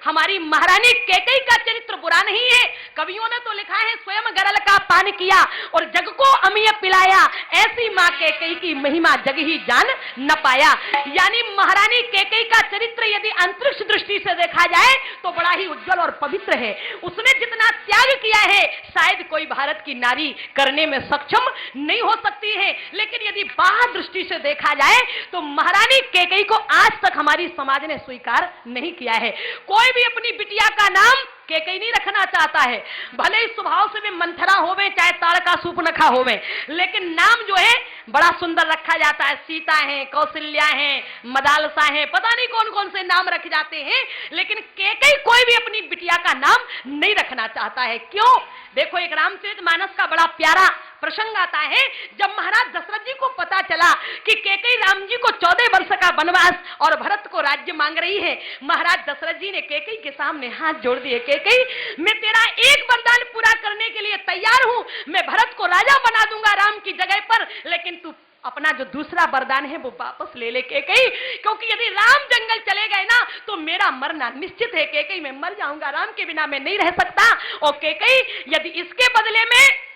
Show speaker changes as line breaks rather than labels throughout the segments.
हमारी महारानी कैकेयी का चरित्र बुरा नहीं है। कवियों ने तो लिखा है स्वयं गरल का पान किया और जग को अमीय पिलाया, ऐसी मां कैकेयी की महिमा जग ही जान न पाया। यानी महारानी कैकेयी का चरित्र यदि अंतरिक्ष दृष्टि से देखा जाए तो बड़ा ही उज्जवल और पवित्र है। उसने जितना त्याग किया है शायद कोई भारत की नारी करने में सक्षम नहीं हो सकती है। लेकिन यदि बाह्य दृष्टि से देखा जाए तो महारानी कैकेयी को आज तक हमारी समाज ने स्वीकार नहीं किया है। कोई भी अपनी बिटिया का नाम कैकेयी नहीं रखना चाहता है, भले ही स्वभाव से भी मंथरा होवे चाहे तारका सूर्पनखा होवे, लेकिन नाम जो है बड़ा सुंदर रखा जाता है। सीता है, कौशल्या है, मदालसा है, पता नहीं कौन कौन से नाम रखे जाते हैं, लेकिन कैकेयी कोई भी अपनी बिटिया का नाम नहीं रखना चाहता है। क्यों? देखो एक रामचरितमानस का बड़ा प्यारा प्रसंग आता है। जब महाराज दशरथ जी को पता चला कि कैकेयी राम जी को 14 वर्ष का वनवास और भरत को राज्य मांग रही है, महाराज दशरथ जी ने कैकेयी के सामने हाथ जोड़ दिए। कैकेयी, मैं तेरा एक वरदान पूरा करने के लिए तैयार हूं, मैं भरत को राजा बना दूंगा राम की जगह पर, लेकिन तू अपना जो दूसरा वरदान है वो वापस ले ले कैकेयी, क्योंकि यदि राम जंगल चले गए ना तो मेरा मरना निश्चित है। कैकेयी, मैं मर जाऊंगा, राम के बिना मैं नहीं रह सकता। और कैकेयी, यदि इसके बदले में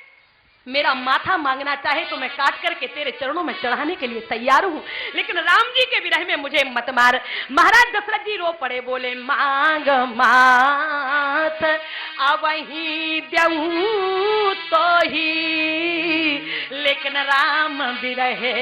मेरा माथा मांगना चाहे तो मैं काट करके तेरे चरणों में चढ़ाने के लिए तैयार हूं, लेकिन राम जी के विरह में मुझे मत मार। महाराज दशरथ जी रो पड़े, बोले मांग मात अवही द्यऊ तो ही, लेकिन राम विरहे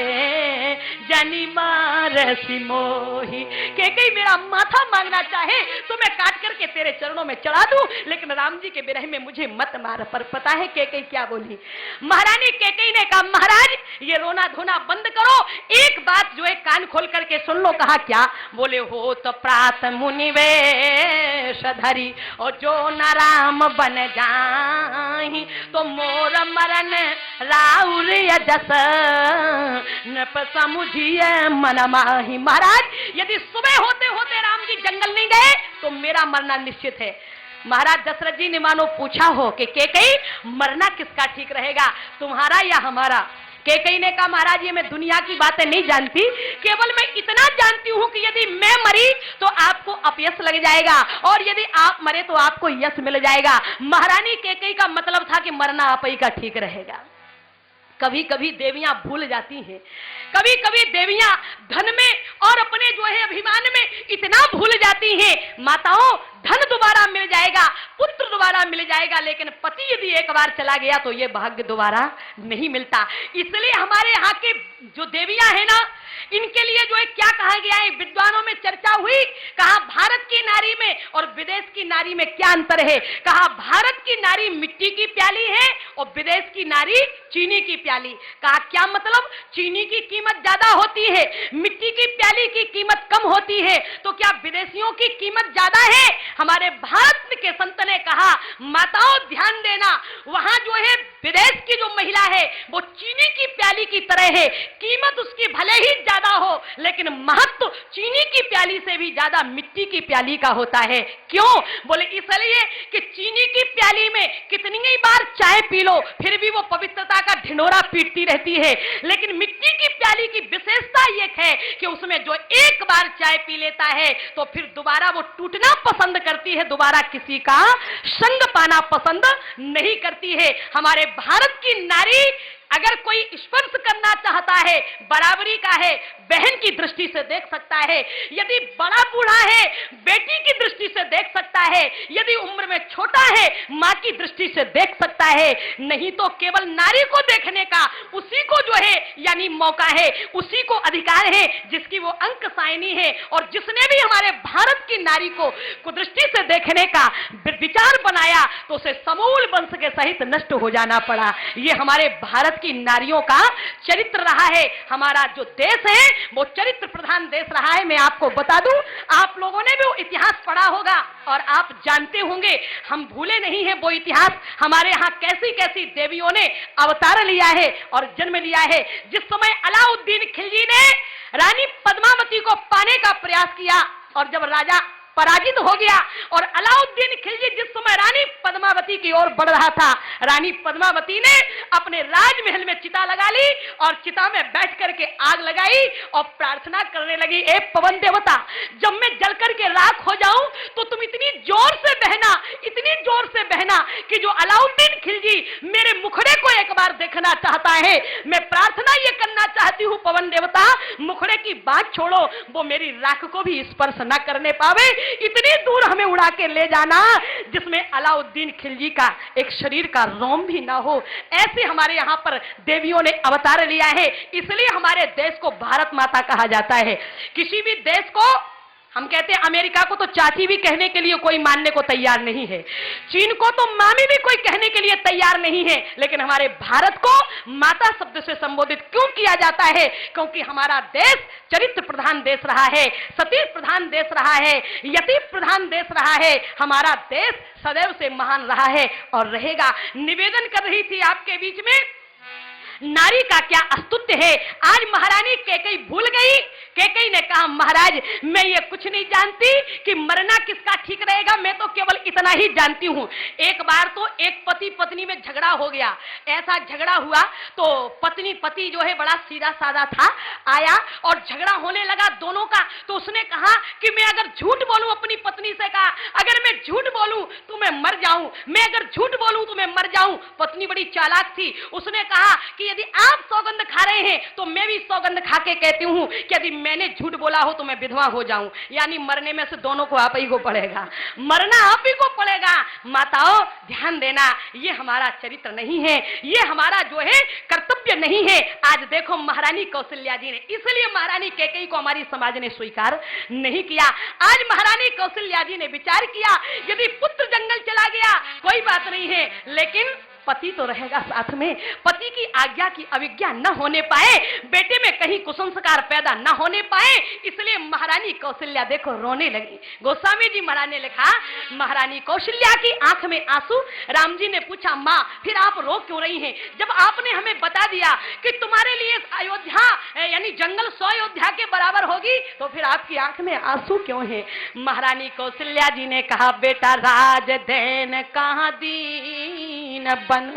जनी मार सिमोही। कैकेयी मेरा माथा मांगना चाहे तो मैं काट करके तेरे चरणों में चढ़ा दूं, लेकिन राम जी के विरह में मुझे मत मार। पर पता है कैकेयी क्या बोली? महारानी कैकेयी ने कहा महाराज ये रोना धोना बंद करो, एक बात जो है कान खोल करके सुन लो। कहा क्या? बोले हो तो प्रात मुनिवेश धरी और जो न राम बन जाहि तो मोर मरण राउर जस नप समुझिए मन माही। महाराज यदि सुबह होते होते राम जी जंगल नहीं गए तो मेरा मरना निश्चित है। महाराज दशरथ जी ने मानो पूछा हो कि कैकेयी मरना किसका ठीक रहेगा, तुम्हारा या हमारा? कैकेयी ने कहा महाराज ये मैं दुनिया की बातें नहीं जानती, केवल मैं इतना जानती हूं कि यदि मैं मरी तो आपको अपयश लग जाएगा और यदि आप मरे तो आपको यश मिल जाएगा। महारानी कैकेयी का मतलब था कि मरना आप ही का ठीक रहेगा। कभी कभी देवियां भूल जाती हैं, कभी कभी देवियां धन में और अपने जो है अभिमान में इतना भूल जाती हैं। माताओं, धन दोबारा मिल जाएगा, पुत्र दोबारा मिल जाएगा, लेकिन पति यदि एक बार चला गया तो ये भाग्य दोबारा नहीं मिलता। इसलिए हमारे यहाँ के जो देवियां हैं ना, इनके लिए जो है क्या कहा गया है, विद्वानों में चर्चा हुई। कहा भारत की नारी में और विदेश की नारी में क्या अंतर है? कहा भारत की नारी मिट्टी की प्याली है और विदेश की नारी चीनी की प्याली। कहा क्या मतलब? चीनी की कीमत ज्यादा होती है, मिट्टी की प्याली की कीमत कम होती है, तो क्या विदेशियों की कीमत ज्यादा है? हमारे भारत के संत ने कहा माताओं ध्यान देना, वहां जो है विदेश की जो महिला है वो चीनी की प्याली की तरह है, कीमत उसकी भले ही ज्यादा हो लेकिन महत्व चीनी की प्याली से भी ज्यादा मिट्टी की प्याली का होता है। क्यों? बोले इसलिए कि चीनी की प्याली में कितनी ही बार चाय पी लो फिर भी वो पवित्रता का ढिंढोरा पीटती रहती है, लेकिन मिट्टी की प्याली की विशेषता ये है कि उसमें जो एक बार चाय पी लेता है तो फिर दोबारा वो टूटना पसंद करती है, दोबारा किसी का संग पाना पसंद नहीं करती है। हमारे भारत की नारी अगर कोई स्पर्श करना चाहता है, बराबरी का है, बहन की दृष्टि से देख सकता है, यदि बड़ा बूढ़ा है बेटी की दृष्टि से देख सकता है, यदि उम्र में छोटा है मां की दृष्टि से देख सकता है, नहीं तो केवल नारी को देखने का उसी को जो है यानी मौका है, उसी को अधिकार है जिसकी वो अंक सायनी है। और जिसने भी हमारे भारत की नारी को कुदृष्टि से देखने का विचार बनाया तो उसे समूल वंश के सहित नष्ट हो जाना पड़ा। ये हमारे भारत की नारियों का चरित्र रहा है। हमारा जो देश है वो चरित्र प्रधान देश रहा है। मैं आपको बता दूं, आप लोगों ने भी वो इतिहास पढ़ा होगा और आप जानते होंगे, हम भूले नहीं है वो इतिहास। हमारे यहाँ कैसी कैसी देवियों ने अवतार लिया है और जन्म लिया है। जिस समय अलाउद्दीन खिलजी ने रानी पद्मावती को पाने का प्रयास किया और जब राजा पराजित हो गया। और अलाउद्दीन खिलजी जिस समय रानी पद्मावती की ओर बढ़ रहा था, रानी पद्मावती ने अपने राजमहल में चिता लगा ली और चिता में बैठ करके आग लगाई और प्रार्थना करने लगी, ए पवन देवता, जब मैं जल करके राख हो जाऊं तो तुम इतनी जोर से बहना, इतनी जोर से बहना कि जो अलाउद्दीन खिलजी मेरे मुखड़े को एक बार देखना चाहता है, मैं प्रार्थना ये करना चाहती हूं पवन देवता, मुखड़े की बात छोड़ो, वो मेरी राख को भी स्पर्श न करने पावे, इतनी दूर हमें उड़ा के ले जाना जिसमें अलाउद्दीन खिलजी का एक शरीर का रोम भी ना हो। ऐसे हमारे यहां पर देवियों ने अवतार लिया है, इसलिए हमारे देश को भारत माता कहा जाता है। किसी भी देश को हम कहते हैं, अमेरिका को तो चाची भी कहने के लिए कोई मानने को तैयार नहीं है, चीन को तो मामी भी कोई कहने के लिए तैयार नहीं है, लेकिन हमारे भारत को माता शब्द से संबोधित क्यों किया जाता है? क्योंकि हमारा देश चरित्र प्रधान देश रहा है, सती प्रधान देश रहा है, यति प्रधान देश रहा है। हमारा देश सदैव से महान रहा है और रहेगा। निवेदन कर रही थी आपके बीच में, नारी का क्या अस्तित्व है। आज महारानी कैकेयी भूल गई। कैकेयी ने कहा, महाराज मैं ये कुछ नहीं जानती कि मरना किसका ठीक रहेगा, मैं तो केवल इतना ही जानती हूं। एक बार तो एक पति पत्नी में झगड़ा हो गया। ऐसा झगड़ा हुआ तो पति जो है बड़ा सीधा साधा था, आया और झगड़ा होने लगा दोनों का। तो उसने कहा कि मैं अगर झूठ बोलूं, अपनी पत्नी से कहा, अगर मैं झूठ बोलूं तो मैं मर जाऊं, मैं अगर झूठ बोलूं तो मैं मर जाऊं। पत्नी बड़ी चालाक थी, उसने कहा कि यदि आप सौगंध खा रहे हैं तो मैं भी सौगंध खा के कहती हूं कि यदि मैंने झूठ बोला हो तो मैं विधवा हो जाऊं, यानी मरने में से दोनों को आप ही को पड़ेगा, मरना आप ही को पड़ेगा। माताओं ध्यान देना, ये हमारा चरित्र नहीं है, ये हमारा जो है कर्तव्य नहीं है। आज देखो महारानी कौशल्या जी ने, इसलिए महारानी कैकेयी को हमारी समाज ने स्वीकार नहीं किया। आज महारानी कौशल्या जी ने विचार किया, यदि पुत्र जंगल चला गया कोई बात नहीं है, लेकिन पति तो रहेगा साथ में, पति की आज्ञा की अविज्ञा न होने पाए, बेटे में कहीं कुसंस्कार पैदा न होने पाए, इसलिए महारानी कौशल्या देखो रोने लगी। गोस्वामी जी महाराज ने लिखा, महारानी कौशल्या की आंख में आंसू। राम जी ने पूछा, माँ फिर आप रो क्यों रही हैं? जब आपने हमें बता दिया कि तुम्हारे लिए अयोध्या यानी जंगल 100 अयोध्या के बराबर होगी, तो फिर आपकी आंख में आंसू क्यों है? महारानी कौशल्या जी ने कहा, बेटा राज देन कहाँ दीन बन,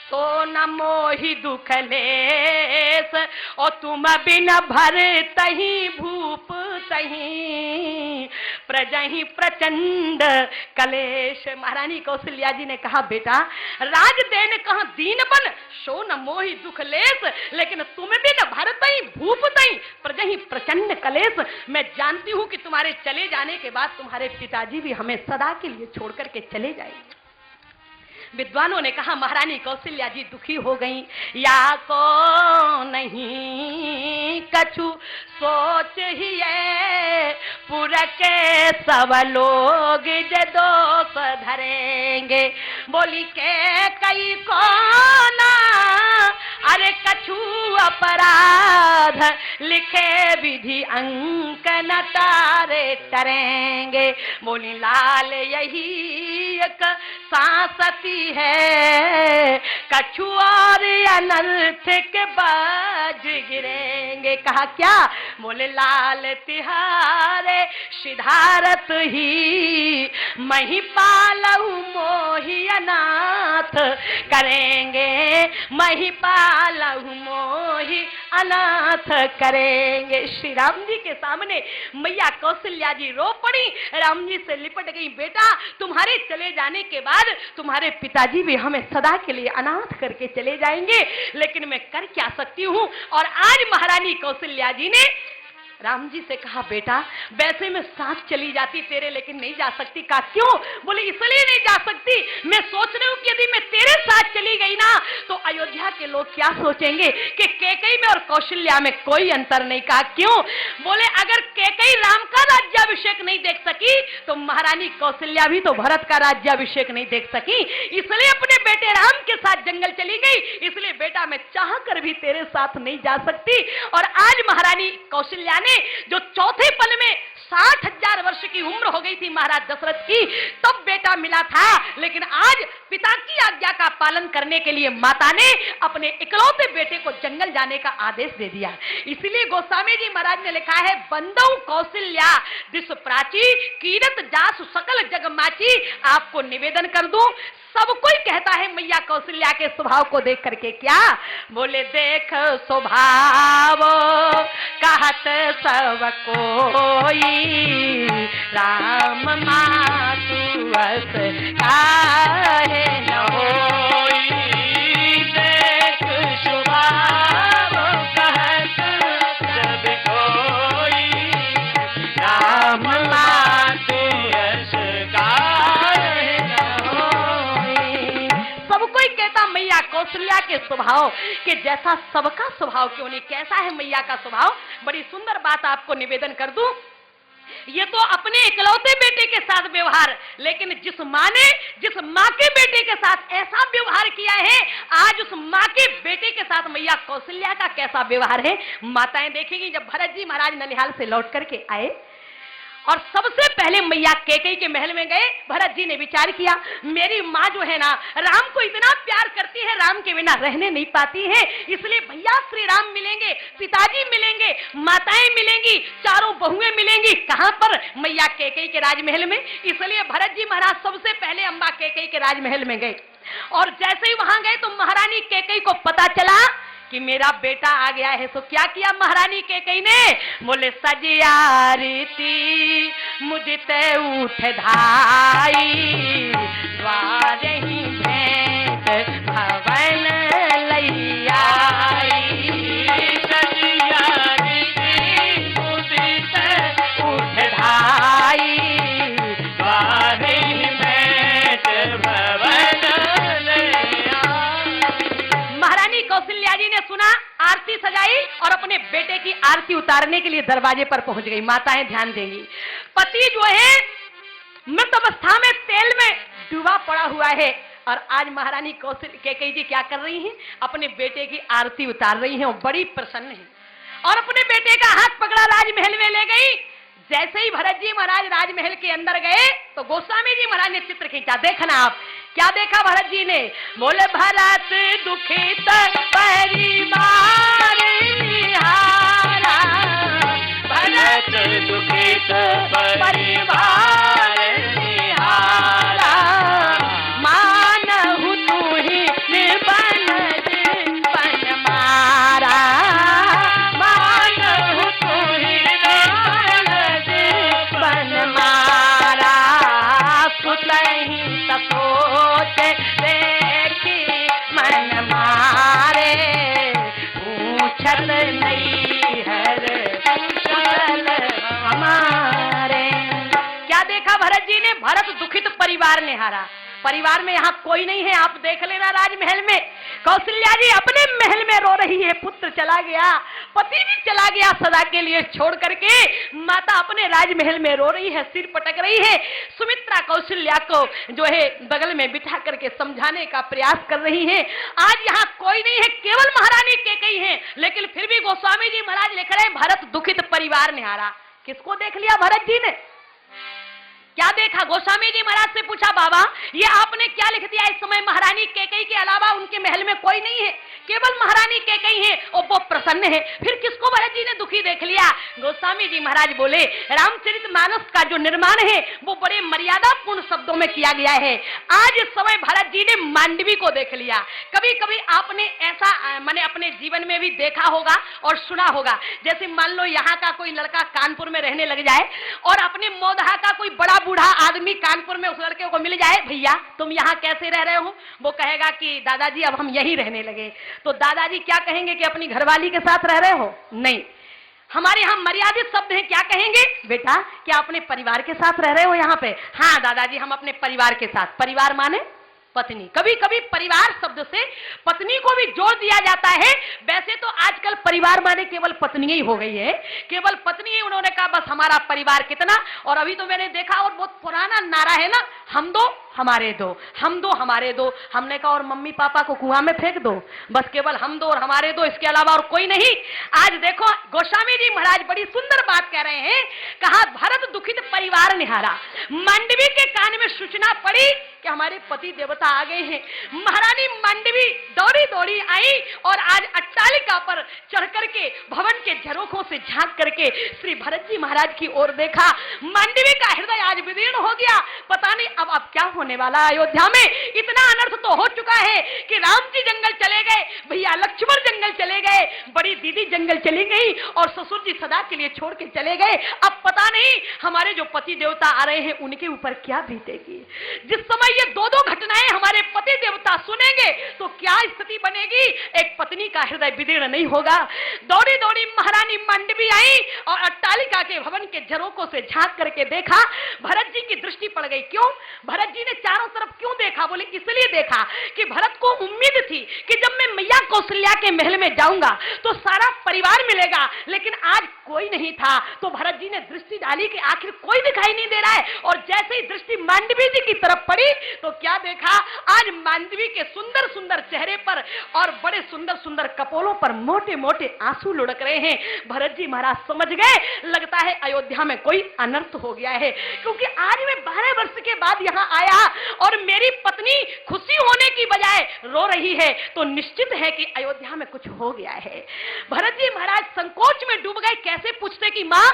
सो न मोहि दुख लेस, और तुम बिन भर तही भूप तही प्रजहि प्रचंड कलेश। महारानी कौशल्या जी ने कहा, बेटा राज देन कहाँ दीन बन, सो न मोहि दुख लेस, लेकिन तुम बिन भर तही भूप तही प्रजहि प्रचंड कलेश। मैं जानती हूं कि तुम्हारे चले जाने के बाद तुम्हारे पिताजी भी हमें सदा के लिए छोड़ करके चले जाएंगे। विद्वानों ने कहा, महारानी कौशल्या जी दुखी हो गई, या को नहीं कछु सोच ही है, पुर के सब लोग जे दोष धरेंगे, बोली के कई को ना अरे कछु अपराध, लिखे विधि अंक न तारे करेंगे, बोली लाल यही एक सांसती है, कछु और अनर्थ के बाज गिरेंगे। कहा क्या? बोले लाल तिहारे सिधारत ही, महिपालहु मोहि अनाथ करेंगे, महिपालहु मोहि अनाथ करेंगे। श्री राम जी के सामने मैया कौशल्या जी रो पड़ी, राम जी से लिपट गई, बेटा तुम्हारे चले जाने के बाद तुम्हारे पिताजी भी हमें सदा के लिए अनाथ करके चले जाएंगे, लेकिन मैं कर क्या सकती हूं? और आज महारानी कौशल्या जी ने राम जी से कहा, बेटा वैसे मैं साथ चली जाती तेरे, लेकिन नहीं जा सकती। कहा क्यों? बोले इसलिए नहीं जा सकती, मैं सोच रही हूं कि यदि मैं तेरे साथ चली गई ना तो अयोध्या के लोग क्या सोचेंगे कि कैकेयी में और कौशल्या में कोई अंतर नहीं। कहा क्यों? बोले अगर कैकेयी राम का राज्याभिषेक नहीं देख सकी तो महारानी कौशल्या भी तो भरत का राज्याभिषेक नहीं देख सकी, इसलिए अपने बेटे राम के साथ जंगल चली गई। इसलिए बेटा मैं चाह कर भी तेरे साथ नहीं जा सकती। और आज महारानी कौशल्या ने जो चौथे पल में 60,000 वर्ष की उम्र हो गई थी महाराज दशरथ की, तब बेटा मिला था। लेकिन आज पिता की आज्ञा का पालन करने के लिए माता ने अपने इकलौते बेटे को जंगल जाने का आदेश दे दिया। इसलिए गोस्वामी जी महाराज ने लिखा है, बंदौ कौशल्या दिस प्राची कीरत जासु सकल जगमाची। आपको निवेदन कर दूं, सब कोई कहता है मैया कौशल्या के स्वभाव को देख करके, क्या बोले, देख स्वभाव कहत सब कोई, राम मातु अस काहे न होई। देख स्वभाव कहत सब कोई, राम मातु अस काहे न होई। सब कोई कहता मैया कौशल्या के स्वभाव के जैसा सबका स्वभाव क्यों नहीं, कैसा है मैया का स्वभाव। बड़ी सुंदर बात आपको निवेदन कर दूं, ये तो अपने इकलौते बेटे के साथ व्यवहार, लेकिन जिस माँ के बेटे के साथ ऐसा व्यवहार किया है, आज उस माँ के बेटे के साथ मैया कौशल्या का कैसा व्यवहार है माताएं देखेंगी। जब भरत जी महाराज ननिहाल से लौट करके आए और सबसे पहले मैया कैकेयी के महल में गए, भरत जी ने विचार किया, मेरी माँ जो है ना राम को इतना प्यार करती है, राम के बिना रहने नहीं पाती है, इसलिए भैया श्री राम मिलेंगे, पिताजी मिलेंगे, माताएं मिलेंगी, चारों बहुएं मिलेंगी। कहां पर? मैया कैकेयी के राजमहल में। इसलिए भरत जी महाराज सबसे पहले अम्बा कैकेयी के राजमहल में गए और जैसे ही वहां गए तो महारानी कैकेयी को पता चला कि मेरा बेटा आ गया है। तो क्या किया महारानी कैकेयी ने? बोले, सजिया रीति मुझते उठ धाई, द्वार ही भेंट भवन लैयाई। सजिया रीति मुझते उठ धाई, द्वार ही भेंट भवन लैयाई। महारानी कौशल्या जी ने सुना, आरती सजाई और अपने बेटे की आरती उतारने के लिए दरवाजे पर पहुंच गई। माताएं ध्यान देंगी, पति जो है मृत अवस्था में तेल में डूबा पड़ा हुआ है और आज महारानी कैकेयी जी क्या कर रही हैं? अपने बेटे की आरती उतार रही हैं और बड़ी प्रसन्न है और अपने बेटे का हाथ पकड़ा राजमहल में ले गई। जैसे ही भरत जी महाराज राजमहल के अंदर गए तो गोस्वामी जी महाराज ने चित्र खींचा। देखना आप क्या देखा भरत जी ने? बोले, भरत दुखित परिवार निहारा, भरत दुखित परिवार निहारा, मानहु तू ही निबन बन मारा, मानहु तू ही बन मारा, सुतहि सकोच देखी मन मारे, पूछत नहीं हर कुशल हमारे। क्या देखा भरत जी ने? भरत दुखित परिवार ने हारा। परिवार में यहाँ कोई नहीं है, आप देख लेना राजमहल में कौशल्या जी अपने महल में रो रही है, पुत्र चला गया, पति भी चला गया सदा के लिए छोड़ करके, माता अपने राजमहल में रो रही है, सिर पटक रही है। सुमित्रा कौशल्या को जो है बगल में बिठा करके समझाने का प्रयास कर रही है। आज यहाँ कोई नहीं है, केवल महारानी कैकेयी है, लेकिन फिर भी गोस्वामी जी महाराज लिख रहे भरत दुखित परिवार निहारा। किसको देख लिया भरत जी ने? क्या देखा? गोस्वामी जी महाराज से पूछा, बाबा ये आपने क्या लिख दिया? इस समय महारानी कैकेयी के अलावा उनके महल में कोई नहीं है, केवल महारानी कैकेयी है और वो प्रसन्न है, फिर किसको भरत जी ने दुखी देख लिया? गोस्वामी जी महाराज बोले, रामचरितमानस का जो निर्माण है वो बड़े मर्यादापूर्ण शब्दों में किया गया है। आज इस समय भरत जी ने मांडवी को देख लिया। कभी कभी आपने ऐसा मैंने अपने जीवन में भी देखा होगा और सुना होगा, जैसे मान लो यहाँ का कोई लड़का कानपुर में रहने लग जाए और अपने मौदहा का कोई बड़ा बूढ़ा आदमी कानपुर में उस लड़के को मिल जाए, भैया तुम यहाँ कैसे रह रहे हो? वो कहेगा कि दादाजी अब हम यहीं रहने लगे। तो दादाजी क्या कहेंगे कि अपनी घरवाली के साथ रह रहे हो? नहीं, हमारे यहाँ मर्यादित शब्द हैं, क्या कहेंगे? बेटा क्या अपने परिवार के साथ रह रहे हो यहाँ पे? हाँ दादाजी हम अपने परिवार के साथ। परिवार माने पत्नी। कभी कभी परिवार शब्द से पत्नी को भी जोड़ दिया जाता है। वैसे तो आजकल परिवार माने केवल पत्नी ही हो गई है, केवल पत्नी ही। उन्होंने कहा बस हमारा परिवार कितना। और अभी तो मैंने देखा और बहुत पुराना नारा है ना, हम दो हमारे दो, हम दो हमारे दो। हमने कहा और मम्मी पापा को कुआं में फेंक दो, बस केवल हम दो और हमारे दो, इसके अलावा और कोई नहीं। आज देखो गोस्वामी जी महाराज बड़ी सुंदर बात कह रहे हैं, कहा भरत दुखित परिवार निहारा। मांडवी के कान में सूचना पड़ी कि हमारे पति देवता आ गए हैं। महारानी मांडवी दौड़ी दौड़ी आई और आज अट्टालिका पर चढ़ करके भवन के झरोखों से झांक करके श्री भरत जी महाराज की ओर देखा। मांडवी का हृदय आज विदीर्ण हो गया, पता नहीं अब क्या होने वाला। अयोध्या में इतना अनर्थ तो हो चुका है कि राम जी जंगल चले गए, भैया लक्ष्मण जंगल चले गए, बड़ी दीदी जंगल चली गई और ससुर जी सदा के लिए छोड़ के चले गए। अब पता नहीं हमारे जो पति देवता आ रहे हैं उनके ऊपर क्या बीतेगी। जिस समय ये दो दो घटनाएं हमारे पति देवता सुनेंगे तो क्या स्थिति बनेगी। एक पत्नी का हृदय विदीर्ण नहीं होगा। दौड़ी दौड़ी महारानी मांडवी आई और अट्टालिका के भवन के झरोखों से झांक करके देखा, भरत जी की दृष्टि पड़ गई। क्यों? भरत जी ने चारों तरफ क्यों देखा? बोले इसलिए देखा कि भरत को उम्मीद थी कि जब मैं मैया कौशल्या के महल में जाऊंगा तो सारा परिवार मिलेगा, लेकिन आज कोई नहीं था। तो भरत जी ने दृष्टि डाली कि आखिर कोई दिखाई नहीं दे रहा है, और जैसे ही दृष्टि मांडवी जी की तरफ पड़ी तो क्या देखा, आज मांडवी के सुंदर सुंदर चेहरे पर और बड़े सुंदर सुंदर कपोलों पर मोटे मोटे आंसू लुढ़क रहे हैं। भरत जी महाराज समझ गए, लगता है अयोध्या में कोई अनर्थ हो गया है, क्योंकि आज मैं 12 वर्ष के बाद यहाँ आया और मेरी पत्नी खुशी होने की बजाय रो रही है, तो निश्चित है कि अयोध्या में कुछ हो गया है। भरत जी महाराज संकोच में डूब गए। कैसे पूछते कि मां,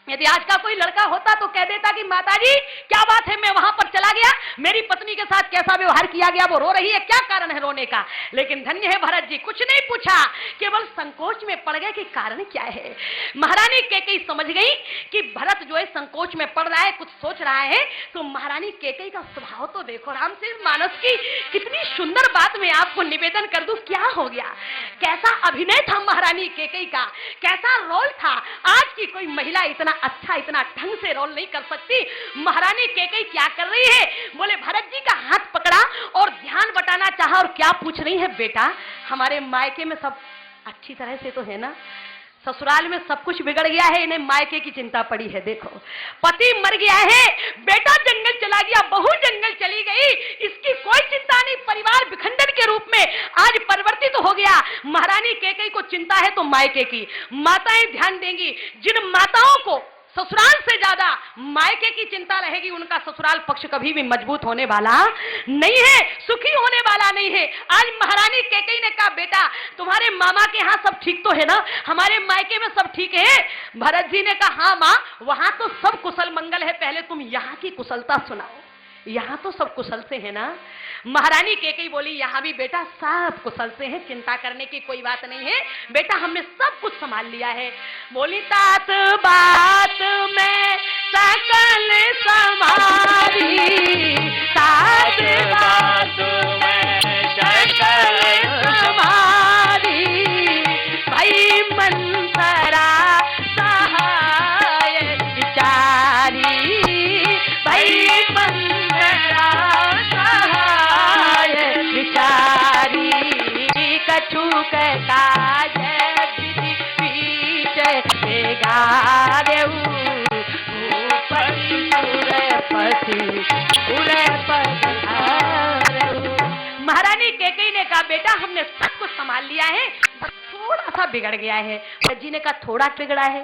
यदि आज का कोई लड़का होता तो कह देता कि माताजी क्या बात है, मैं वहां पर चला गया, मेरी पत्नी के साथ कैसा व्यवहार किया गया, वो रो रही है, क्या कारण है रोने का। लेकिन धन्य है भरत जी, कुछ नहीं पूछा, केवल संकोच में पड़ गए कि कारण क्या है। महारानी कैकेयी समझ गई कि भरत जो है संकोच में पड़ रहा है, कुछ सोच रहा है। तो महारानी कैकेयी का स्वभाव तो देखो, रामचरित मानस की कितनी सुंदर बात मैं आपको निवेदन कर दूं। क्या हो गया, कैसा अभिनय था महारानी कैकेयी का, कैसा रोल था। आज की कोई महिला इतना अच्छा, इतना ढंग से रोल नहीं कर सकती। महारानी कैकेयी क्या कर रही है, बोले भरत जी का हाथ पकड़ा और ध्यान बटाना चाहा और क्या पूछ रही है, बेटा हमारे मायके में सब अच्छी तरह से तो है ना, ससुराल में सब कुछ बिगड़ गया है, इन्हें मायके की चिंता पड़ी है। देखो पति मर गया है, बेटा जंगल चला गया, बहू जंगल चली गई, इसकी कोई चिंता नहीं, परिवार विखंडन के रूप में आज परिवर्तित हो गया। महारानी कैकेयी को चिंता है तो मायके की। माताएं ध्यान देंगी, जिन माताओं को ससुराल से ज्यादा मायके की चिंता रहेगी, उनका ससुराल पक्ष कभी भी मजबूत होने वाला नहीं है, सुखी होने वाला नहीं है। आज महारानी कैकेयी ने कहा बेटा तुम्हारे मामा के यहाँ सब ठीक तो है ना, हमारे मायके में सब ठीक है। भरत जी ने कहा हाँ माँ, वहां तो सब कुशल मंगल है, पहले तुम यहाँ की कुशलता सुनाओ, यहाँ तो सब कुशल से है ना। महारानी कैकेयी बोली यहाँ भी बेटा सब कुशल से है, चिंता करने की कोई बात नहीं है बेटा, हमने सब कुछ संभाल लिया है। बोली तात बात में सकल समारी, तात बात में सकल समारी, भाई मंथरा सहाय विचारी, भाई कछु काज पीछे महारानी कैकेयी ने कहा बेटा हमने सब कुछ संभाल लिया है, बस थोड़ा सा बिगड़ गया है। भरत जी ने कहा थोड़ा बिगड़ा है,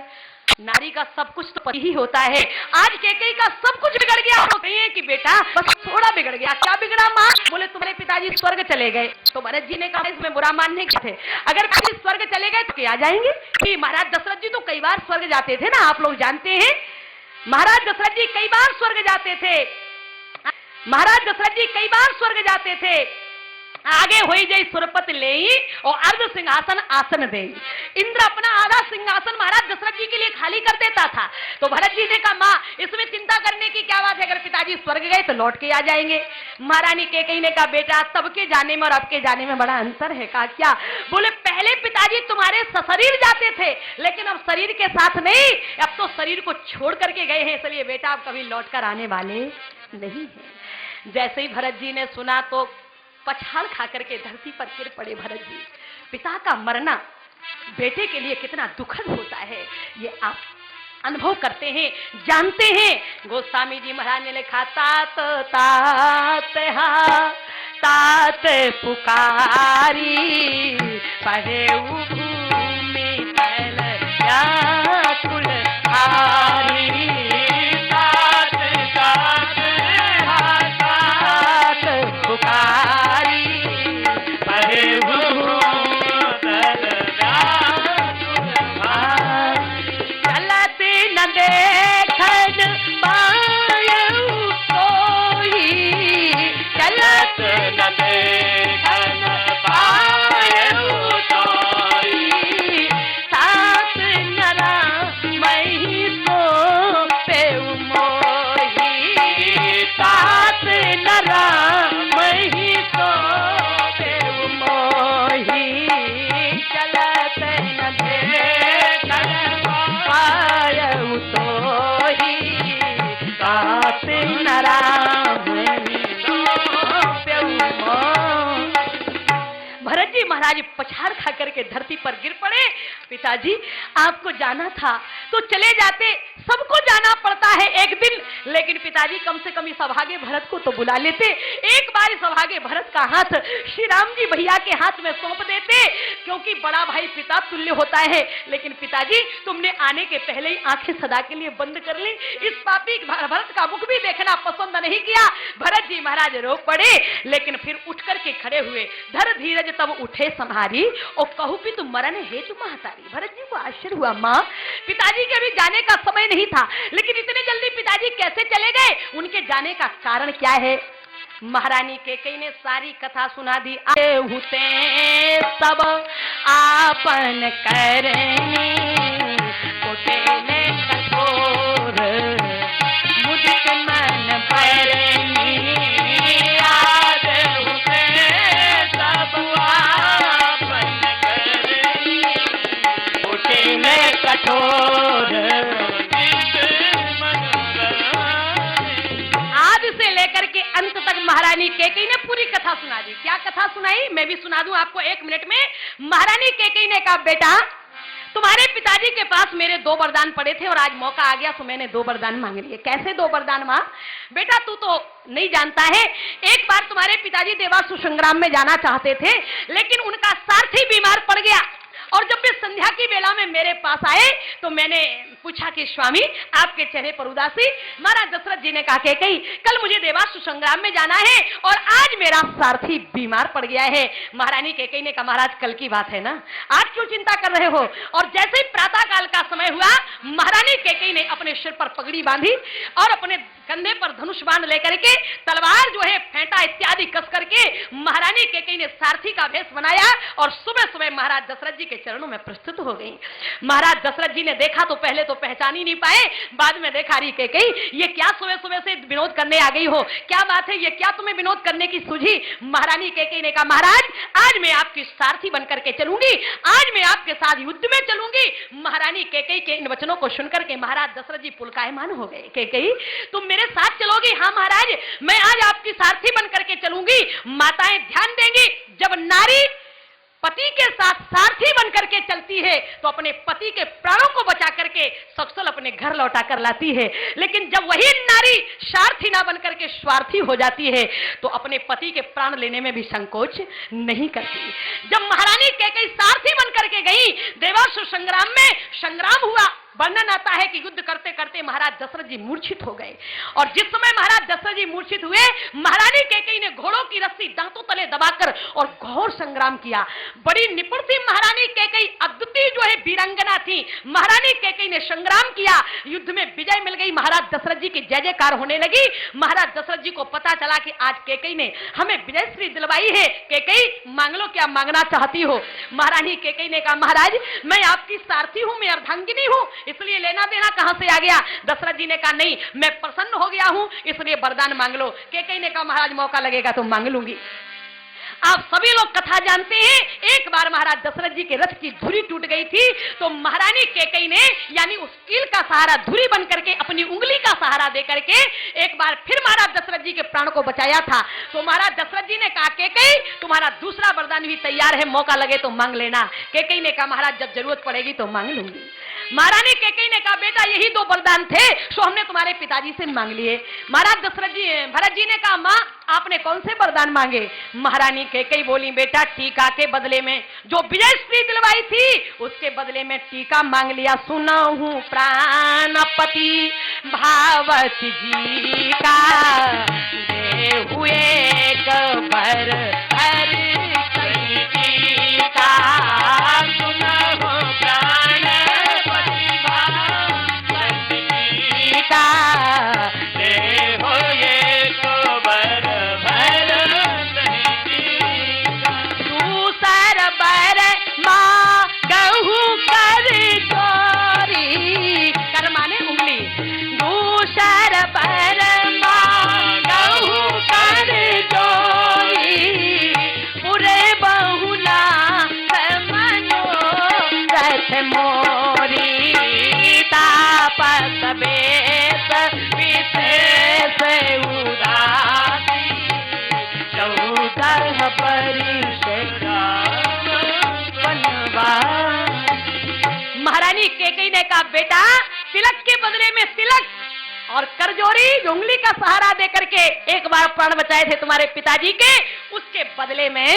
नारी का सब कुछ तो पति ही होता है। आज कैकेयी का सब कुछ बिगड़ गया, तो कहिए कि बेटा बस थोड़ा बिगड़ गया। क्या बिगड़ा माँ? बोले तुम्हारे पिताजी स्वर्ग चले गए। तो भरत जी ने कहा इसमें बुरा मानने के थे, अगर पिताजी स्वर्ग चले गए तो क्या जाएंगे कि महाराज दशरथ जी तो कई बार स्वर्ग जाते थे ना, आप लोग जानते हैं। महाराज दशरथ जी कई बार स्वर्ग जाते थे, महाराज दशरथ जी कई बार स्वर्ग जाते थे। आगे होई जय सुरपत ले और अर्ध सिंहासन आसन दे। इंद्र अपना आधा सिंहासन महाराज दशरथ जी के लिए खाली कर देता था। तो भरत जी ने कहा माँ इसमें चिंता करने की क्या बात है, अगर पिताजी स्वर्ग गए तो लौट के आ जाएंगे। महारानी कैकेयी ने कहा बेटा सबके जाने में और आपके जाने में बड़ा अंतर है। कहा क्या? बोले पहले पिताजी तुम्हारे सशरीर जाते थे, लेकिन अब शरीर के साथ नहीं, अब तो शरीर को छोड़ करके गए हैं, इसलिए बेटा आप कभी लौट कर आने वाले नहीं है। जैसे ही भरत जी ने सुना तो पछाड़ खा करके धरती पर गिर पड़े। भरत जी, पिता का मरना बेटे के लिए कितना दुखद होता है ये आप अनुभव करते हैं, जानते हैं। गोस्वामी जी महाराज ने लिखा तात तात हा तात पुकारी पढ़े भूमि कैल व्याकुल हारी तात तात हा तात पुकारी पढ़े देखन पायऊ कोई चलत न देखन पायऊ कोई सात नरा मही तो पेऊ मोही सात नरा मही तो पेऊ मोही चलत न देखन पायऊ भरत जी महाराज पछाड़ खा करके धरती पर गिर पड़े। पिताजी आपको जाना था तो चले जाते, सबको जाना पड़ता है एक दिन, लेकिन पिताजी कम से कम इस अभागे भरत को तो बुला लेते। एक बार इस अभागे भरत का हाथ श्री राम जी भैया के हाथ में सौंप देते, क्योंकि बड़ा भाई पिता तुल्य होता है। लेकिन पिताजी तुमने आने के पहले ही आंखें सदा के लिए बंद कर ली, इस पापी भरत का मुख भी देखना पसंद नहीं किया। भरत जी महाराज रो पड़े, लेकिन फिर उठ करके खड़े हुए। धर धीरज तब उठे संहारी और कहू भी तुम मरण हेतु महतारी। भरत जी को आश्चर्य हुआ, माँ पिताजी के अभी जाने का समय नहीं था, लेकिन इतने जल्दी पिताजी कैसे चले गए, उनके जाने का कारण क्या है। महारानी कैकेयी ने सारी कथा सुना दी। आए हुते सब आपन करनी कोटेले कठोर मुदित मन परनी याद हुते सब आपन करनी कोटेले कठोर लेकर के अंत तक महारानी कैकेयी ने पूरी कथा सुना दी। क्या कथा सुनाई, मैं भी सुना दूं आपको 1 मिनट में। महारानी कैकेयी ने कहा, बेटा तुम्हारे पिताजी के पास मेरे 2 वरदान पड़े थे और आज मौका आ गया तो मैंने 2 वरदान मांग लिए। कैसे 2 वरदान मां? बेटा तू तो नहीं जानता है, एक बार तुम्हारे पिताजी देवासुर संग्राम में जाना चाहते थे, लेकिन उनका सारथी बीमार पड़ गया। और जब वे संध्या की बेला में मेरे पास आए तो मैंने पूछा कि स्वामी आपके चेहरे पर उदासी। महाराज दशरथ जी ने कहा कि कहीं कल मुझे देवासुर संग्राम में जाना है और आज मेरा सारथी बीमार पड़ गया है। महारानी कैकेयी ने कहा, महाराज कल की बात है ना, आज क्यों चिंता कर रहे हो। और जैसे ही प्रातः काल का समय हुआ, महारानी कैकेयी ने अपने सिर पर पगड़ी बांधी और अपने कंधे पर धनुष बांध लेकर के तलवार जो है फेंटा इत्यादि कस करके महारानी कैकेयी ने सारथी का भेष बनाया और सुबह सुबह महाराज दशरथ जी के चरणों में प्रस्तुत हो गई। महाराज दशरथ जी ने देखा तो पहले तो पहचान ही नहीं पाए, बाद में देखा रही कैकेयी ये क्या सुबह सुबह से विनोद करने आ गई हो, क्या बात है, ये क्या तुम्हें विनोद करने की सूझी। महारानी कैकेयी ने कहा, महाराज आज मैं आपकी सारथी बनकर के चलूंगी, आज मैं आपके साथ युद्ध में चलूंगी। महारानी कैकेयी के इन वचनों को सुनकर के महाराज दशरथ जी पुलकायमान हो गए। कैकेयी तुम मेरे साथ चलोगी? हाँ महाराज मैं आज आपकी सारथी बनकर के चलूंगी। माताएं ध्यान देंगी, जब नारी पति के साथ सारथी बनकर के चलती है तो अपने पति के प्राणों को बचा करके सकुशल अपने घर लौटा कर लाती है, लेकिन जब वही नारी सारथी ना बनकर के स्वार्थी हो जाती है तो अपने पति के प्राण लेने में भी संकोच नहीं करती। जब महारानी कैकेयी सारथी बनकर के गई, देवासुर संग्राम में संग्राम हुआ। वर्णन आता है कि युद्ध करते करते महाराज दशरथ जी मूर्छित हो गए और जिस समय महाराज दशरथ जी मूर्छित हुए, महारानी कैकेयी ने घोड़ों की रस्सी दांतों तले दबाकर और घोर संग्राम किया। बड़ी निपुण थी महारानी कैकेयी, अद्वितीय जो है वीरांगना थी। महारानी कैकेयी ने संग्राम किया, युद्ध में विजय मिल गई, महाराज दशरथ जी की जय जयकार होने लगी। महाराज दशरथ जी को पता चला कि आज कैकेयी ने हमें विजय श्री दिलवाई है। कैकेयी मांग लो, क्या मांगना चाहती हो। महारानी कैकेयी ने कहा, महाराज मैं आपकी सारथी हूं, मैं अर्धांगिनी हूं, इसलिए लेना देना कहां से आ गया। दशरथ जी ने कहा, नहीं मैं प्रसन्न हो गया हूं, इसलिए वरदान मांग लो। कैकेयी ने कहा, महाराज मौका लगेगा तो मांग लूंगी। आप सभी लोग कथा जानते हैं, एक बार महाराज दशरथ जी के रथ की धुरी टूट गई थी तो महारानी कैकेयी ने यानी उस कील का सहारा धुरी बन करके अपनी उंगली का सहारा दे करके एक बार फिर महाराज दशरथ जी के प्राण को बचाया था। तो महाराज दशरथ जी ने कहा, कैकेयी तुम्हारा दूसरा वरदान भी तैयार है, मौका लगे तो मांग लेना। कैकेयी ने कहा, महाराज जब जरूरत पड़ेगी तो मांग लूंगी। महारानी कैकेयी ने कहा बेटा यही दो वरदान थे सो हमने तुम्हारे पिताजी से मांग लिए। महाराज दशरथ जी भरत जी ने कहा माँ आपने कौन से वरदान मांगे? महारानी कैकेयी बोली बेटा टीका के बदले में जो विजय श्री दिलवाई थी उसके बदले में टीका मांग लिया। सुना हूँ प्राणपति भावती जी का दे हुए कबर हर टीका। सुना हूँ प्राणपति भावती जी का दे हुए कबर भर दूसर बर माँ गहू कर चोरी कर माने उंगली दूसर बर माँ गहू कर चोरी पूरे बहुला मनो रथ मोरी तापस बेस विशेष उदासी चौदह महारानी कैकेयी ने कहा बेटा तिलक के बदले में तिलक और करजोरी उंगली का सहारा देकर के एक बार प्राण बचाए थे तुम्हारे पिताजी के, उसके बदले में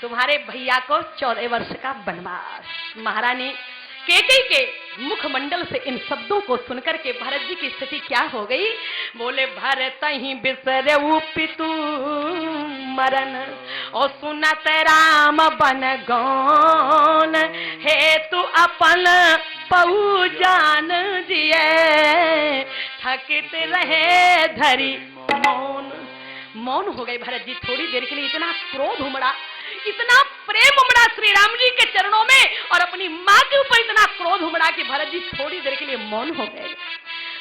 तुम्हारे भैया को 14 वर्ष का वनवास। महारानी कैकेयी के मुखमंडल से इन शब्दों को सुनकर के भरत जी की स्थिति क्या हो गई? बोले भरत ही बिसरे पितु मरण और सुनत राम बन गौन हे तू अपन बहु जान जिए थकित रहे धरी मौन। मौन हो गए भरत जी थोड़ी देर के लिए। इतना क्रोध उमड़ा, इतना प्रेम उमड़ा श्री राम जी के चरणों में और अपनी माँ के ऊपर इतना क्रोध उमड़ा कि भरत जी थोड़ी देर के लिए मौन हो गए।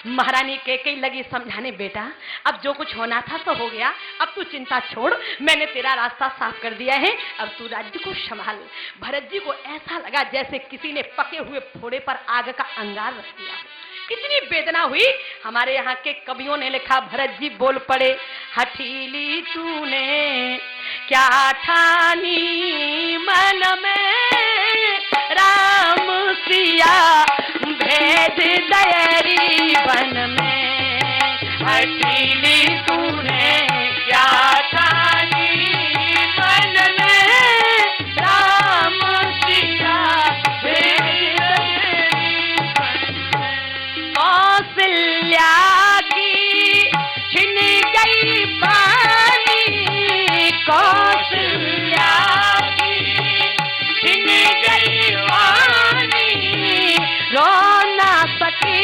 महारानी कैकेयी लगी समझाने बेटा अब जो कुछ होना था तो हो गया, अब तू चिंता छोड़, मैंने तेरा रास्ता साफ कर दिया है, अब तू राज्य को संभाल। भरत जी को ऐसा लगा जैसे किसी ने पके हुए फोड़े पर आग का अंगार रख दिया। कितनी वेदना हुई। हमारे यहाँ के कवियों ने लिखा भरत जी बोल पड़े हठीली तूने क्या ठानी मन में राम सिया भेज दयरी वन में। हठीली तूने क्या ठानी मन में राम सिया भेज दयरी वन में। कौशल्या की छिन गई बानी कौशल्या की छिन गई बानी रो ना सकी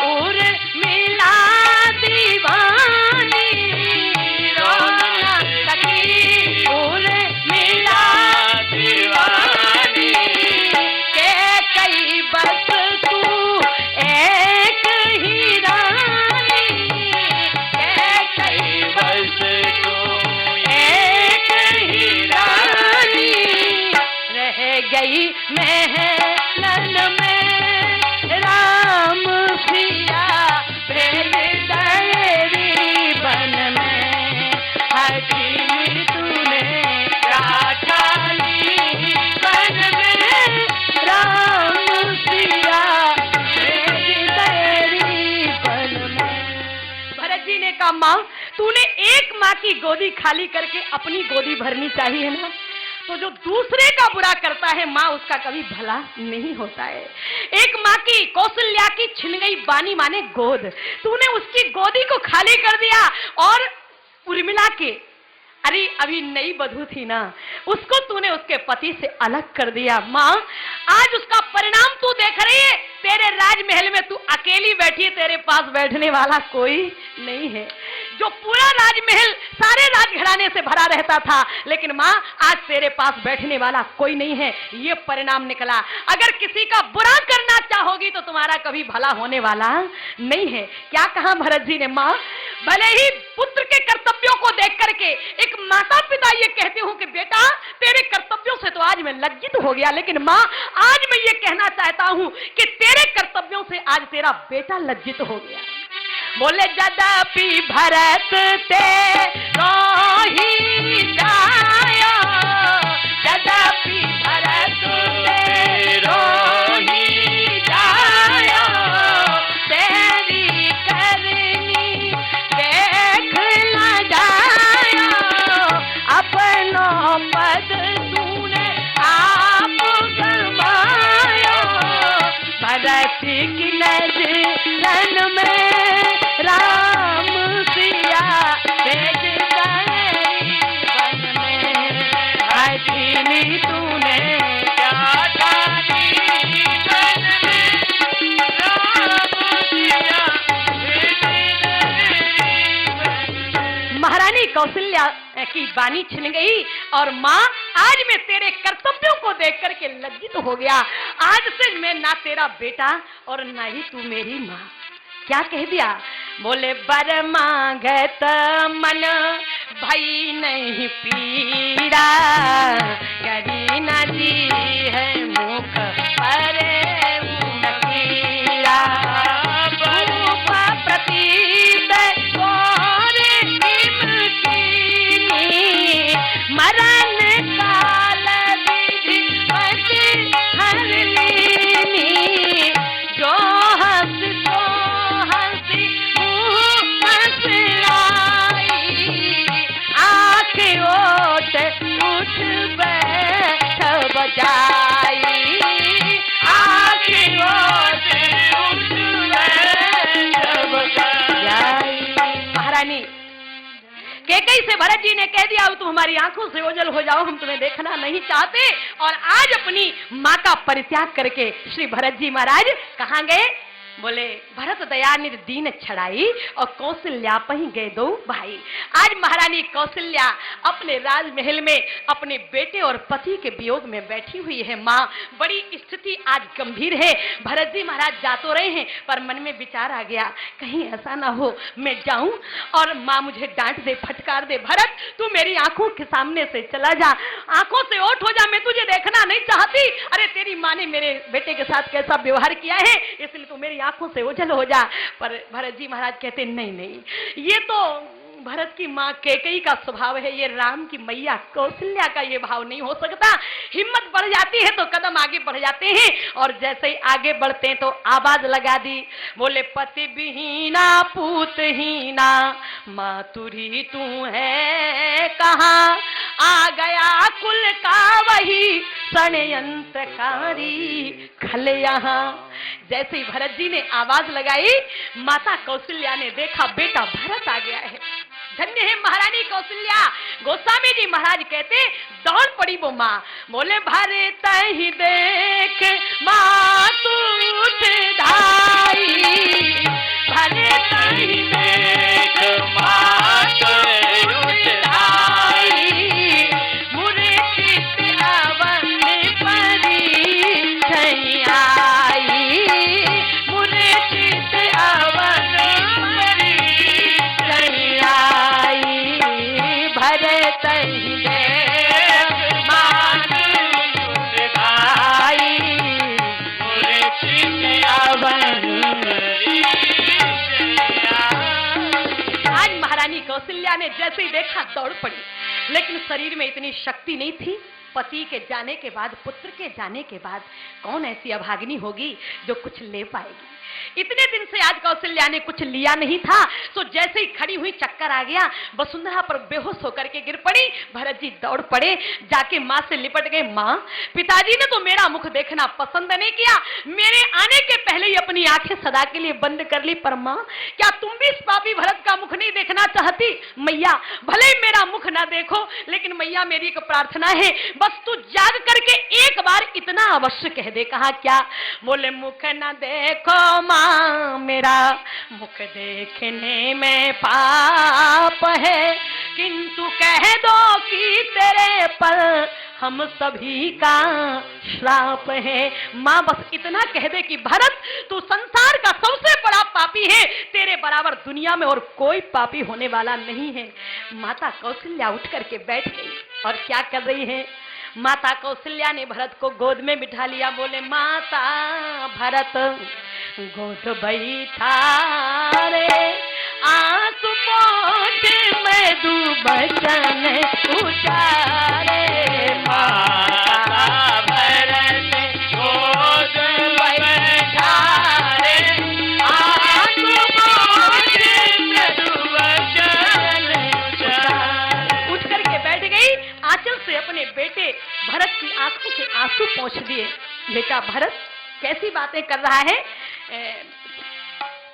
उर मिला दीवानी रो ना सकी उर मिला दीवानी के कई बस तू एक ही रानी के कई बस तू एक ही रानी रह गई महलन में राम सिया भेज दयरी वन में। हठीली तूने क्या ठानी वन में राम सिया भेज दयरी वन में। भरत जी ने कहा माँ तूने एक माँ की गोदी खाली करके अपनी गोदी भरनी चाहिए ना, तो जो दूसरे का बुरा करता है माँ उसका कभी भला नहीं होता है। एक माँ की कौशल्या की छिन गई बानी माने गोद, तूने उसकी गोदी को खाली कर दिया और उर्मिला के अरे अभी नई बधू थी ना उसको तूने उसके पति से अलग कर दिया। माँ आज उसका परिणाम तू देख रही है। तेरे राजमहल में तू अकेली बैठी है, तेरे पास बैठने वाला कोई नहीं है। जो पूरा राजमहल सारे राजघराने से भरा रहता था, लेकिन माँ आज तेरे पास बैठने वाला कोई नहीं है। ये परिणाम निकला। अगर किसी का बुरा करना चाहोगी तो तुम्हारा कभी भला होने वाला नहीं है। क्या कहा भरत जी ने? माँ भले ही पुत्र के कर्तव्यों को देख करके एक माता पिता ये कहते हो कि बेटा तेरे कर्तव्यों से तो आज मैं लज्जित हो गया, लेकिन माँ आज मैं ये कहना चाहता हूँ कि तेरे कर्तव्यों से आज तेरा बेटा लज्जित हो गया। बोले यद्यपि भरत ते रोही जायो, यद्यपि भरत ते रोही जायो, दी तूने क्या महारानी कौशल्या की बानी छिन गई और माँ आज मैं तेरे कर्तव्यों को देख करके लज्जित हो गया। आज से मैं ना तेरा बेटा और ना ही तू मेरी माँ। क्या कह दिया? बोले बर मांगत मन भाई नहीं पीरा, करी न जी है मुख पर नकीरा, रूप प्रतीत और कीमती, मरण काल विधिवत हर लीनी, जो हंस तो हंसी मुँह हंसलाई, आँख ओट उठ बैठ बजाई, आँख ओट उठ बैठ बजाई। महारानी कैकेयी से भरत जी ने कह दिया अब तुम हमारी आंखों से ओझल हो जाओ, हम तुम्हें देखना नहीं चाहते। और आज अपनी माँ का परित्याग करके श्री भरत जी महाराज कहाँ गए? बोले भरत दयानिध दीन छड़ाई और कौशल्या पही गए दो भाई। आज महारानी कौशल्या अपने राजमहल में अपने बेटे और पति के वियोग में बैठी हुई है। माँ बड़ी स्थिति आज गंभीर है। भरत जी महाराज जा तो रहे हैं पर मन में विचार आ गया कहीं ऐसा ना हो मैं जाऊं और माँ मुझे डांट दे, फटकार दे, भरत तू मेरी आंखों के सामने से चला जा, आंखों से ओट हो जा, मैं तुझे देखना नहीं चाहती। अरे तेरी माँ ने मेरे बेटे के साथ कैसा व्यवहार किया है इसलिए तू मेरी आंखों से ओझल हो जा। पर भरत जी महाराज कहते नहीं नहीं, ये तो भरत की माँ कैकेयी का स्वभाव है, ये राम की मैया कौशल्या का ये भाव नहीं हो सकता। हिम्मत बढ़ जाती है तो कदम आगे बढ़ जाते हैं और जैसे ही आगे बढ़ते हैं तो आवाज लगा दी। बोले पति विहीना पूतहीना मातुरी तू है कहाँ, आ गया कुल का वही षड्यंत्रकारी खल यहाँ। जैसे ही भरत जी ने आवाज लगाई माता कौशल्या ने देखा बेटा भरत आ गया है। धन्य है महारानी कौशल्या। गोस्वामी जी महाराज कहते दौड़ पड़ी वो माँ। बोले भरत ही देख माँ तू उठ धाई, भरत ही देख माँ तू उठ धाई, मूर्छित अवन परी छाई, मूर्छित अवन परी छाई, भरत ही देख माँ तू उठ धाई, मूर्छित अवन परी छाई। आज महारानी कौशल्या ने जैसे ही देखा दौड़ पड़ी, लेकिन शरीर में इतनी शक्ति नहीं थी। पति के जाने के बाद, पुत्र के जाने के बाद कौन ऐसी अभागिनी होगी जो कुछ ले पाएगी। इतने दिन से आज कौशल्या ने कुछ लिया नहीं था, तो जैसे ही खड़ी हुई चक्कर आ गया, वसुंधरा पर बेहोश होकर के गिर पड़ी। भरत जी दौड़ पड़े, जाके माँ से लिपट गए। माँ पिताजी ने तो मेरा मुख देखना पसंद नहीं किया, मेरे आने के पहले ही अपनी आंखें सदा के लिए बंद कर ली। पर माँ क्या तुम भी इस पापी भरत का मुख नहीं देखना चाहती? मैया भले ही मेरा मुख ना देखो, लेकिन मैया मेरी एक प्रार्थना है, बस तू जाग करके एक बार इतना अवश्य कह दे। कहा क्या? बोले मुख न देखो माँ मेरा, मुख देखने में पाप है, किंतु कह दो कि तेरे पर हम सभी का श्राप है। माँ बस इतना कह दे कि भरत तू संसार का सबसे बड़ा पापी है, तेरे बराबर दुनिया में और कोई पापी होने वाला नहीं है। माता कौशल्या उठ करके बैठ गई और क्या कर रही है? माता कौशल्या ने भरत को गोद में बिठा लिया। बोले माता भरत गोद बैठा रे, आंसू पोंछ में दू बचन उतारे, माता भरत गोद बैठा रे, आंसू पोंछ में दू बचन उतारे। उठ करके बैठ गई, आंचल से अपने बेटे भरत की आंखों से आंसू पोंछ दिए। बेटा भरत कैसी बातें कर रहा है?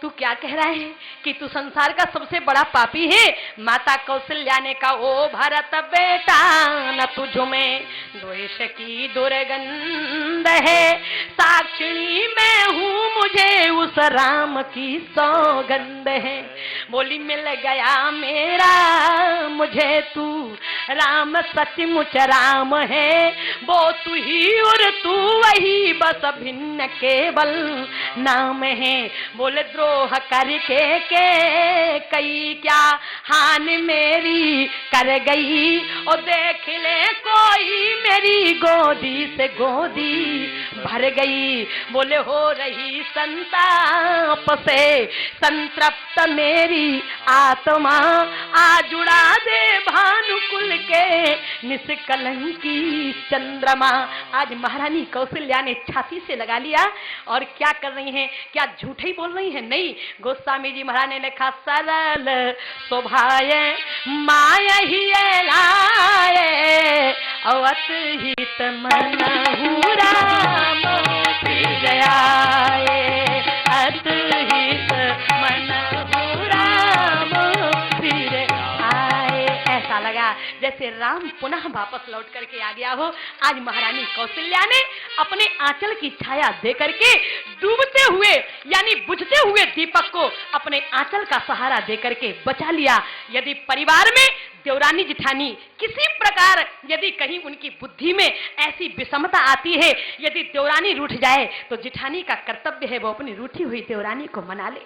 तू क्या कह रहा है कि तू संसार का सबसे बड़ा पापी है? माता कौशल्या ने कहा, ओ भरत बेटा, न तुझ में द्वेष की दुर्गंध है, साक्षिणी मैं हूँ, मुझे उस राम की सौगंध है। बोली मिल गया मेरा मुझे तू, राम सचमुच राम है, वो तू ही और तू वही, बस भिन्न केवल नाम है। बोले द्रोह करके के कई क्या हानि मेरी कर गई, और देख ले कोई मेरी गोदी से गोदी भर गई। बोले हो रही संताप से संतृप्त मेरी आत्मा, आज उड़ा दे भानुकुल के निष्कलंकी चंद्रमा। आज महारानी कौशल्या ने छाती से लगा लिया और क्या कर रही हैं? क्या झूठ ही बोल रही हैं? नहीं। गोस्वामी जी महाराज ने लिखा, सरल शोभाय माया ही लाए, अवत हित मनहु राम जयाए, अत हित मनहु राम फिर आए। ऐसा लगा जैसे राम पुनः वापस लौट करके आ गया हो। आज महारानी कौशल्या ने अपने आंचल की छाया दे करके डूबते हुए यानी बुझते हुए दीपक को अपने आंचल का सहारा दे करके बचा लिया। यदि परिवार में देवरानी जिठानी किसी प्रकार यदि कहीं उनकी बुद्धि में ऐसी विषमता आती है, यदि देवरानी रूठ जाए तो जिठानी का कर्तव्य है वो अपनी रूठी हुई देवरानी को मना ले।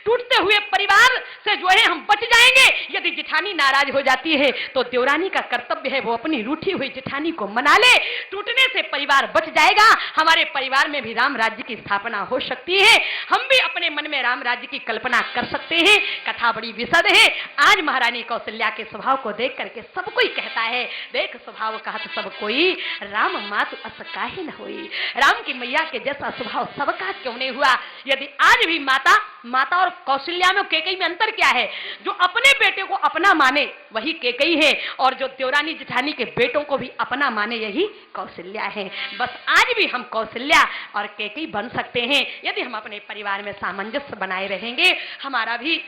टूटते हुए परिवार से जो है हम बच जाएंगे। यदि जिठानी नाराज हो जाती है तो देवरानी का कर्तव्य है वो अपनी रूठी हुई जिठानी को मना ले। टूटने से परिवार बच जाएगा। हमारे परिवार में भी राम राज्य की स्थापना हो सकती है। हम भी अपने मन में राम राज्य की कल्पना कर सकते हैं। कथा बड़ी विशद है। आज महारानी कौशल्या के स्वभाव को देख करके सब कोई कहता है, देख स्वभाव कहा तो सब कोई, राम मातु अस काहे न होई। राम की मैया के जैसा स्वभाव सबका क्यों नहीं हुआ। यदि आज भी माता और कौशल्या में कैकेयी में अंतर क्या है? जो अपने बेटे को अपना माने वही कैकेयी है, और जो देवरानी जिठानी के बेटों को भी अपना माने यही कौशल्या है। बस आज भी हम कौशल्या और कैकेयी बन सकते हैं यदि हम अपने परिवार में सामंजस्य बनाए रहेंगे। हमारा भी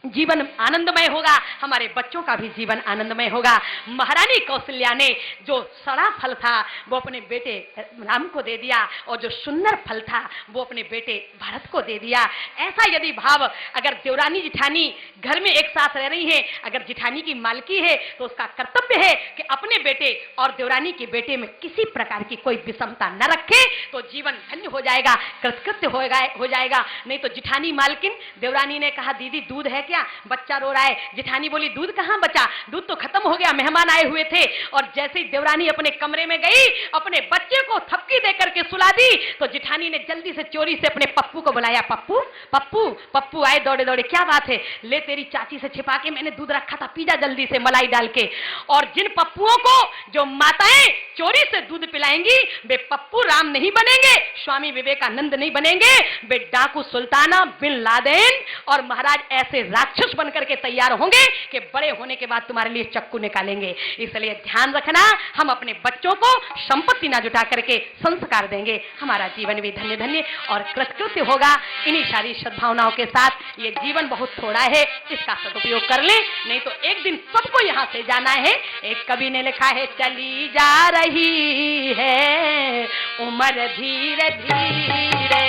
जीवन आनंदमय होगा, हमारे बच्चों का भी जीवन आनंदमय होगा। महारानी कौशल्या ने जो सड़ा फल था वो अपने बेटे राम को दे दिया, और जो सुंदर फल था वो अपने बेटे भरत को दे दिया। ऐसा यदि भाव अगर देवरानी जिठानी घर में एक साथ रह रही है, अगर जिठानी की मालकी है तो उसका कर्तव्य है कि अपने बेटे और देवरानी के बेटे में किसी प्रकार की कोई विषमता न रखे, तो जीवन धन्य हो जाएगा, कृतकृत्य हो जाएगा। नहीं तो जिठानी मालकिन, देवरानी ने कहा दीदी दूध है क्या? बच्चा रो रहा है। जिठानी बोली दूध कहाँ बचा, दूध तो खत्म हो गया, मेहमान आए हुए थे। और जैसे ही देवरानी अपने कमरे में गई, अपने बच्चे को थपकी दे करके सुला दी, तो जिठानी ने जल्दी से चोरी से अपने पप्पू को बुलाया। पप्पू पप्पू पप्पू आए दौड़े दौड़े, क्या बात है? ले तेरी चाची से छिपा के मैंने दूध रखा था, पी जा जल्दी से मलाई डाल के। और जिन पप्पुओं को जो माताएं चोरी से दूध पिलाएंगी वे पप्पू राम नहीं बनेंगे, स्वामी विवेकानंद नहीं बनेंगे, वे डाकू सुल्ताना बिन लादेन और महाराज ऐसे राक्षस बनकर के तैयार होंगे कि बड़े होने के बाद तुम्हारे लिए चक्कू निकालेंगे। इसलिए ध्यान रखना, हम अपने बच्चों को संपत्ति ना जुटा करके संस्कार देंगे, हमारा जीवन भी धन्य धन्य और कृतकृत्य होगा। इन्हीं सारी सद्भावनाओं के साथ ये जीवन बहुत थोड़ा है, इसका सदुपयोग कर ले, नहीं तो एक दिन सबको यहाँ से जाना है। एक कवि ने लिखा है, चली जा रही है उम्र धीरे धीरे,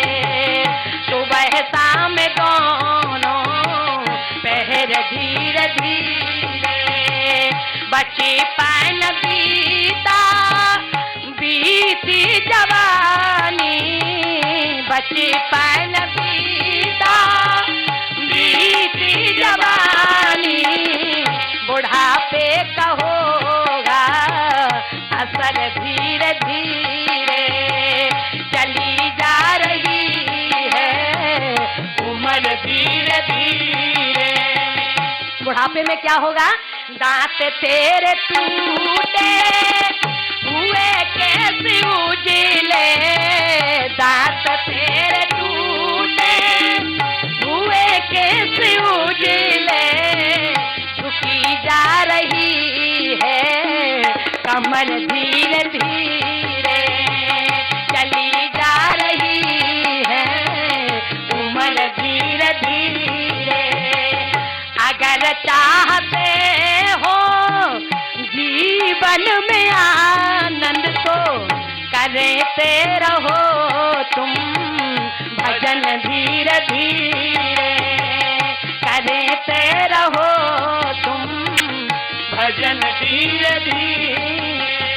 सुबह शाम दोनों पहर धीरे धीरे, बचपन बीता बीती जवानी, बचपन बीता बीती जवानी, बुढ़ापे का होगा असर धीरे धीरे, चली जा रही है उम्र धीरे धीरे। बुढ़ापे में क्या होगा? दांत तेरे टूटे हुए कैसे उजले, दांत तेरे टूटे हुए कैसे उजले, झुकी जा रही है कमर धीरे धीरे, चली जा रही है उम्र धीरे धीरे। धीरे करते रहो तुम भजन धीरे धीरे।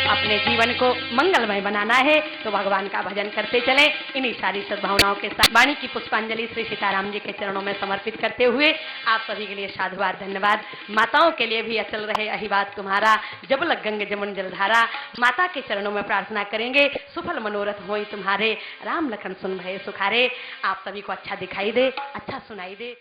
अपने जीवन को मंगलमय बनाना है तो भगवान का भजन करते चलें। इन्हीं सारी सद्भावनाओं के साथ वाणी की पुष्पांजलि श्री सीताराम जी के चरणों में समर्पित करते हुए आप सभी के लिए साधुवाद धन्यवाद। माताओं के लिए भी अचल रहे अहिबात तुम्हारा, जब लग गंग जमुन जलधारा। माता के चरणों में प्रार्थना करेंगे, सुफल मनोरथ होई तुम्हारे, राम लखन सुन भये सुखारे। आप सभी को अच्छा दिखाई दे, अच्छा सुनाई दे।